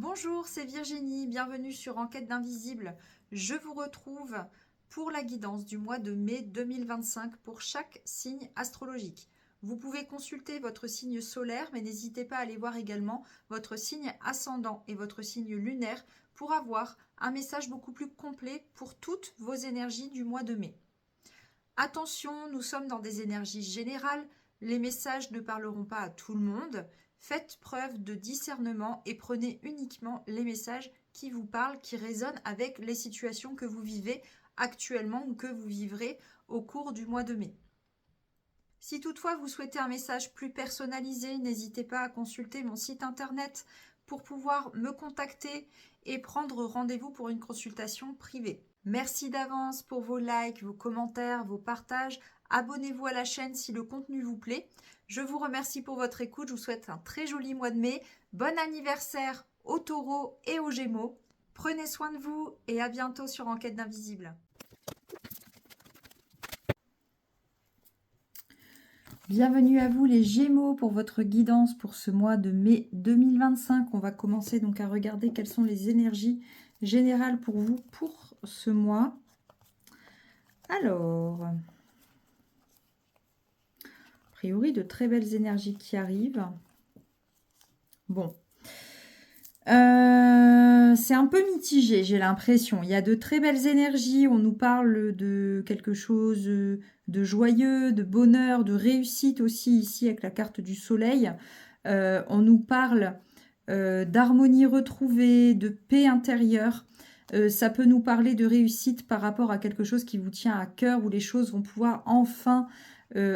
Bonjour, c'est Virginie, bienvenue sur Enquête d'Invisible. Je vous retrouve pour la guidance du mois de mai 2025 pour chaque signe astrologique. Vous pouvez consulter votre signe solaire, mais n'hésitez pas à aller voir également votre signe ascendant et votre signe lunaire pour avoir un message beaucoup plus complet pour toutes vos énergies du mois de mai. Attention, nous sommes dans des énergies générales, les messages ne parleront pas à tout le monde. Faites preuve de discernement et prenez uniquement les messages qui vous parlent, qui résonnent avec les situations que vous vivez actuellement ou que vous vivrez au cours du mois de mai. Si toutefois vous souhaitez un message plus personnalisé, n'hésitez pas à consulter mon site internet pour pouvoir me contacter et prendre rendez-vous pour une consultation privée. Merci d'avance pour vos likes, vos commentaires, vos partages. Abonnez-vous à la chaîne si le contenu vous plaît. Je vous remercie pour votre écoute. Je vous souhaite un très joli mois de mai. Bon anniversaire aux taureaux et aux gémeaux. Prenez soin de vous et à bientôt sur Enquête d'Invisible. Bienvenue à vous les Gémeaux pour votre guidance pour ce mois de mai 2025. On va commencer donc à regarder quelles sont les énergies générales pour vous pour ce mois. Alors, a priori de très belles énergies qui arrivent. Bon. C'est un peu mitigé, j'ai l'impression. Il y a de très belles énergies. On nous parle de quelque chose de joyeux, de bonheur, de réussite aussi ici avec la carte du soleil. On nous parle d'harmonie retrouvée, de paix intérieure. Ça peut nous parler de réussite par rapport à quelque chose qui vous tient à cœur, où les choses vont pouvoir enfin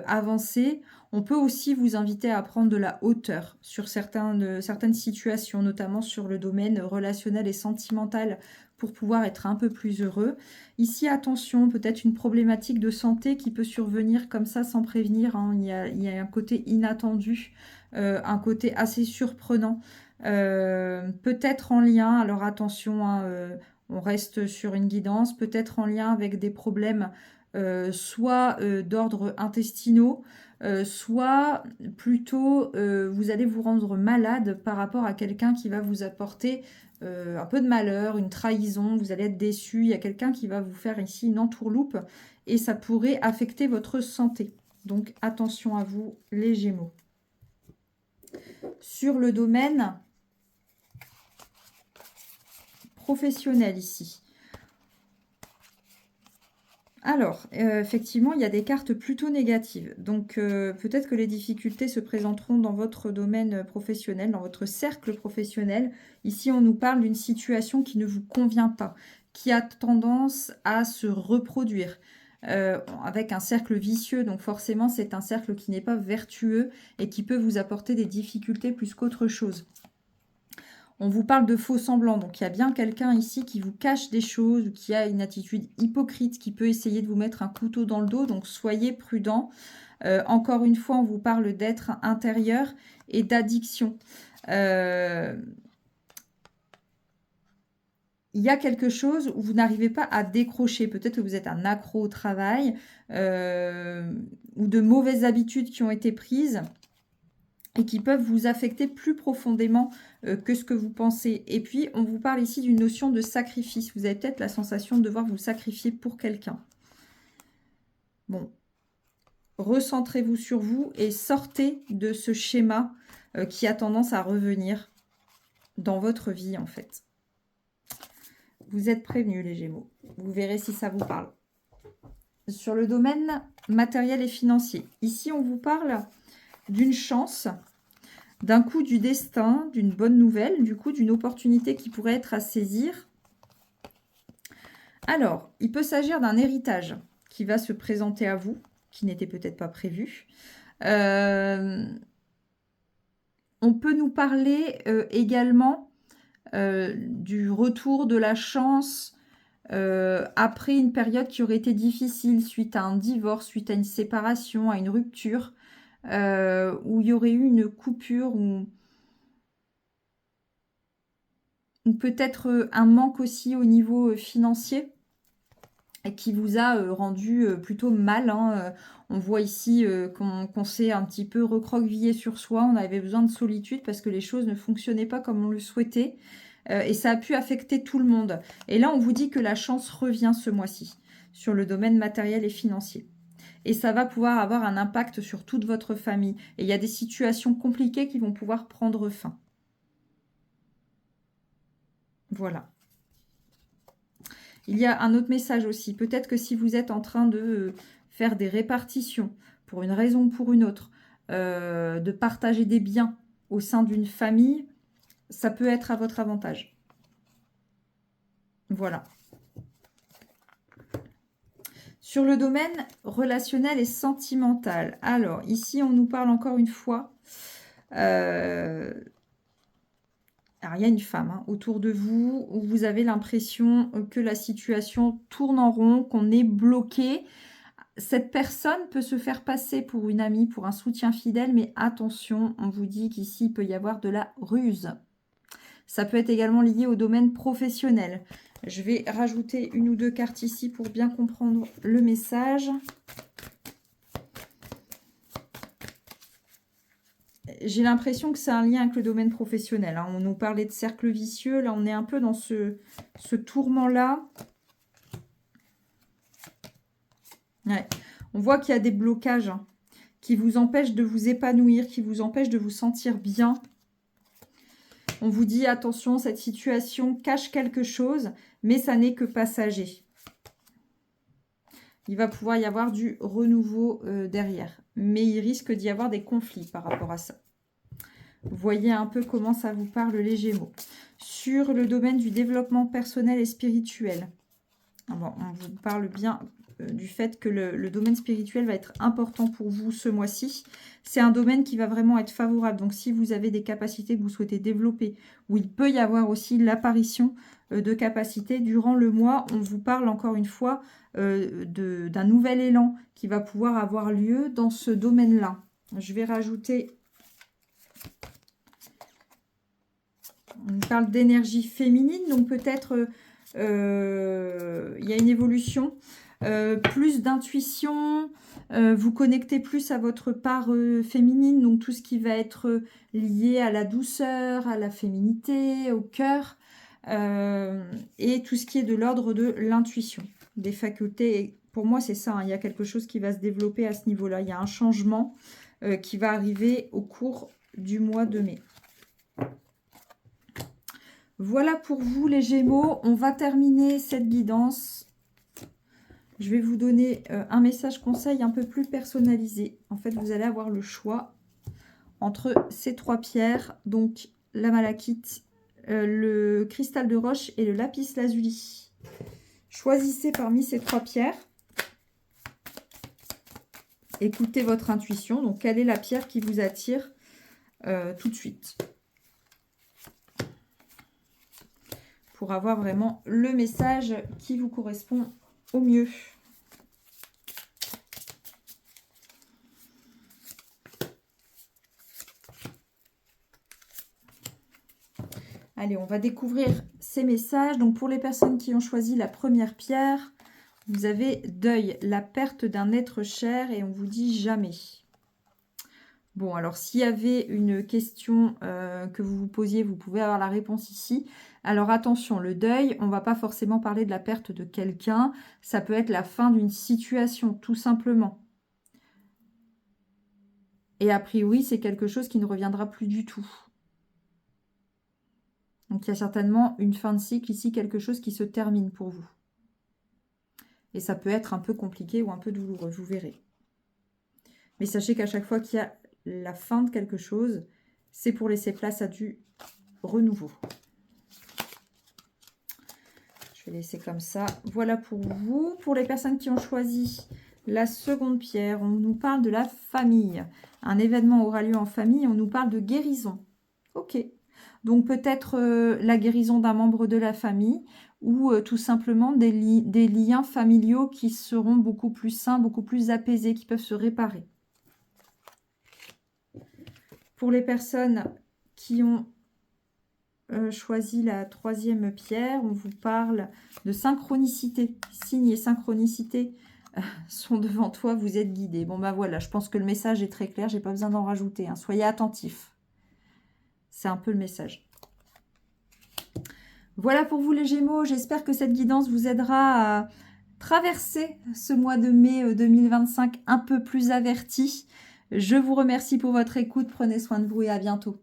avancer. On peut aussi vous inviter à prendre de la hauteur sur certaines situations, notamment sur le domaine relationnel et sentimental, pour pouvoir être un peu plus heureux. Ici, attention, peut-être une problématique de santé qui peut survenir comme ça sans prévenir. Hein. Il y a un côté inattendu, un côté assez surprenant. Peut-être en lien, alors attention, hein, on reste sur une guidance, peut-être en lien avec des problèmes soit d'ordre intestinaux, soit plutôt vous allez vous rendre malade par rapport à quelqu'un qui va vous apporter un peu de malheur, une trahison, vous allez être déçu, il y a quelqu'un qui va vous faire ici une entourloupe et ça pourrait affecter votre santé. Donc attention à vous les Gémeaux. Sur le domaine professionnel ici. Alors, effectivement, il y a des cartes plutôt négatives. Donc, peut-être que les difficultés se présenteront dans votre domaine professionnel, dans votre cercle professionnel. Ici, on nous parle d'une situation qui ne vous convient pas, qui a tendance à se reproduire, avec un cercle vicieux. Donc, forcément, c'est un cercle qui n'est pas vertueux et qui peut vous apporter des difficultés plus qu'autre chose. On vous parle de faux semblants, donc il y a bien quelqu'un ici qui vous cache des choses, qui a une attitude hypocrite, qui peut essayer de vous mettre un couteau dans le dos, donc soyez prudents. Encore une fois, on vous parle d'être intérieur et d'addiction. Il y a quelque chose où vous n'arrivez pas à décrocher. Peut-être que vous êtes un accro au travail ou de mauvaises habitudes qui ont été prises et qui peuvent vous affecter plus profondément que ce que vous pensez. Et puis, on vous parle ici d'une notion de sacrifice. Vous avez peut-être la sensation de devoir vous sacrifier pour quelqu'un. Bon, recentrez-vous sur vous et sortez de ce schéma qui a tendance à revenir dans votre vie, en fait. Vous êtes prévenus, les Gémeaux. Vous verrez si ça vous parle. Sur le domaine matériel et financier, ici, on vous parle d'une chance, d'un coup du destin, d'une bonne nouvelle, du coup d'une opportunité qui pourrait être à saisir. Alors, il peut s'agir d'un héritage qui va se présenter à vous, qui n'était peut-être pas prévu. On peut nous parler également du retour de la chance après une période qui aurait été difficile suite à un divorce, suite à une séparation, à une rupture, où il y aurait eu une coupure ou peut-être un manque aussi au niveau financier et qui vous a rendu plutôt mal. Hein. On voit ici qu'on s'est un petit peu recroquevillé sur soi, on avait besoin de solitude parce que les choses ne fonctionnaient pas comme on le souhaitait. et ça a pu affecter tout le monde. Et là, on vous dit que la chance revient ce mois-ci sur le domaine matériel et financier. Et ça va pouvoir avoir un impact sur toute votre famille. Et il y a des situations compliquées qui vont pouvoir prendre fin. Voilà. Il y a un autre message aussi. Peut-être que si vous êtes en train de faire des répartitions, pour une raison ou pour une autre, de partager des biens au sein d'une famille, ça peut être à votre avantage. Voilà. Sur le domaine relationnel et sentimental. Alors, ici, on nous parle encore une fois. Alors, il y a une femme autour de vous où vous avez l'impression que la situation tourne en rond, qu'on est bloqué. Cette personne peut se faire passer pour une amie, pour un soutien fidèle, mais attention, on vous dit qu'ici, il peut y avoir de la ruse. Ça peut être également lié au domaine professionnel. Je vais rajouter une ou deux cartes ici pour bien comprendre le message. J'ai l'impression que c'est un lien avec le domaine professionnel. On nous parlait de cercle vicieux. Là, on est un peu dans ce tourment-là. Ouais. On voit qu'il y a des blocages qui vous empêchent de vous épanouir, qui vous empêchent de vous sentir bien. On vous dit, attention, cette situation cache quelque chose, mais ça n'est que passager. Il va pouvoir y avoir du renouveau derrière. Mais il risque d'y avoir des conflits par rapport à ça. Vous voyez un peu comment ça vous parle, les Gémeaux. Sur le domaine du développement personnel et spirituel. Bon, on vous parle bien du fait que le domaine spirituel va être important pour vous ce mois-ci. C'est un domaine qui va vraiment être favorable. Donc, si vous avez des capacités que vous souhaitez développer, où il peut y avoir aussi l'apparition de capacités durant le mois, on vous parle encore une fois d'un nouvel élan qui va pouvoir avoir lieu dans ce domaine-là. Je vais rajouter... On parle d'énergie féminine, donc peut-être il y a une évolution, plus d'intuition, vous connectez plus à votre part féminine, donc tout ce qui va être lié à la douceur, à la féminité, au cœur, et tout ce qui est de l'ordre de l'intuition, des facultés. Pour moi, c'est ça, il y a quelque chose qui va se développer à ce niveau-là. Il y a un changement qui va arriver au cours du mois de mai. Voilà pour vous les Gémeaux, on va terminer cette guidance. Je vais vous donner un message conseil un peu plus personnalisé. En fait, vous allez avoir le choix entre ces trois pierres, donc la malachite, le cristal de roche et le lapis lazuli. Choisissez parmi ces trois pierres. Écoutez votre intuition. Donc, quelle est la pierre qui vous attire tout de suite ? Pour avoir vraiment le message qui vous correspond au mieux. Allez, on va découvrir ces messages. Donc, pour les personnes qui ont choisi la première pierre, vous avez deuil, la perte d'un être cher, et on vous dit jamais. Bon, alors s'il y avait une question que vous vous posiez, vous pouvez avoir la réponse ici. Alors attention, le deuil, on ne va pas forcément parler de la perte de quelqu'un. Ça peut être la fin d'une situation, tout simplement. Et a priori, c'est quelque chose qui ne reviendra plus du tout. Donc il y a certainement une fin de cycle ici, quelque chose qui se termine pour vous. Et ça peut être un peu compliqué ou un peu douloureux, vous verrez. Mais sachez qu'à chaque fois qu'il y a la fin de quelque chose, c'est pour laisser place à du renouveau. Je vais laisser comme ça. Voilà pour vous. Pour les personnes qui ont choisi la seconde pierre, on nous parle de la famille. Un événement aura lieu en famille, on nous parle de guérison. Ok. Donc peut-être la guérison d'un membre de la famille ou tout simplement des liens familiaux qui seront beaucoup plus sains, beaucoup plus apaisés, qui peuvent se réparer. Pour les personnes qui ont choisi la troisième pierre, on vous parle de synchronicité. Signes et synchronicité sont devant toi, vous êtes guidés. Bon, bah voilà, je pense que le message est très clair, j'ai pas besoin d'en rajouter. Soyez attentifs. C'est un peu le message. Voilà pour vous les Gémeaux, j'espère que cette guidance vous aidera à traverser ce mois de mai 2025 un peu plus averti. Je vous remercie pour votre écoute, prenez soin de vous et à bientôt.